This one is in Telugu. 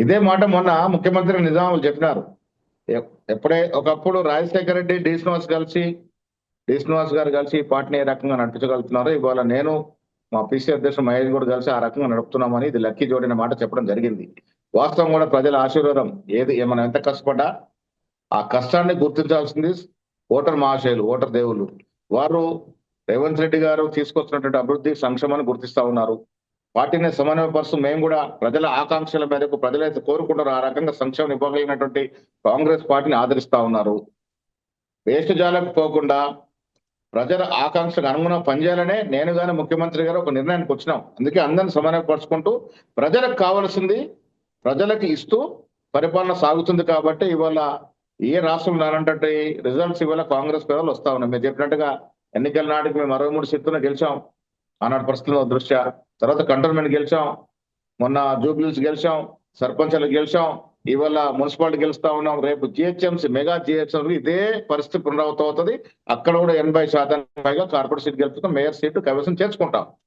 ఇదే మాట మొన్న ముఖ్యమంత్రి నిజామాబాద్ చెప్పినారు. ఎప్పుడే ఒకప్పుడు రాజశేఖర రెడ్డి, డి శ్రీనివాస్ గారు కలిసి ఈ పార్టీని ఏ రకంగా నడిపించగలుగుతున్నారో ఇవాళ నేను మా పిసి అధ్యక్షుడు మహేష్ కూడా కలిసి ఆ రకంగా నడుపుతున్నామని ఇది లక్కీ జోడిన మాట చెప్పడం జరిగింది. వాస్తవం కూడా ప్రజల ఆశీర్వాదం మనం ఎంత కష్టపడ్డా ఆ కష్టాన్ని గుర్తించాల్సింది ఓటర్ మహాశయులు, ఓటర్ దేవుళ్ళు. వారు రేవంత్ రెడ్డి గారు తీసుకొచ్చినటువంటి అభివృద్ధి సంక్షేమాన్ని గుర్తిస్తా ఉన్నారు. పార్టీని సమన్వయపరుస్తూ మేము కూడా ప్రజల ఆకాంక్షల మేరకు ప్రజలైతే కోరుకుంటారో ఆ రకంగా సంక్షేమం ఇవ్వగలిగినటువంటి కాంగ్రెస్ పార్టీని ఆదరిస్తా ఉన్నారు. వేస్ట్ జాలకు పోకుండా ప్రజల ఆకాంక్షకు అనుగుణంగా పనిచేయాలనే నేను గాని ముఖ్యమంత్రి గారు ఒక నిర్ణయానికి వచ్చినాం. అందుకే అందరిని సమన్వయపరుచుకుంటూ ప్రజలకు కావాల్సింది ప్రజలకు ఇస్తూ పరిపాలన సాగుతుంది. కాబట్టి ఇవాళ ఏ రాష్ట్రంలో రానంటే రిజల్ట్స్ ఇవాళ కాంగ్రెస్ పేదలు వస్తా ఉన్నాయి. మీరు చెప్పినట్టుగా ఎన్నికల నాటికి మేము 63 సీట్లను గెలిచాం ఆనాటి పరిస్థితుల దృష్ట్యా. తర్వాత కంటోన్మెంట్ గెలిచాం, మొన్న జూబ్లీస్ గెలిచాం, సర్పంచ్లు గెలిచాం, ఇవాళ మున్సిపాలిటీ గెలుస్తా ఉన్నాం. రేపు జిహెచ్ఎంసీ, మెగా జిహెచ్ఎంసీ ఇదే పరిస్థితి పునరావృతం అవుతుంది. అక్కడ కూడా 80% పైగా కార్పొరేట్ సీట్ గెలుపుతాం, మేయర్ సీటు కైవసం చేసుకుంటాం.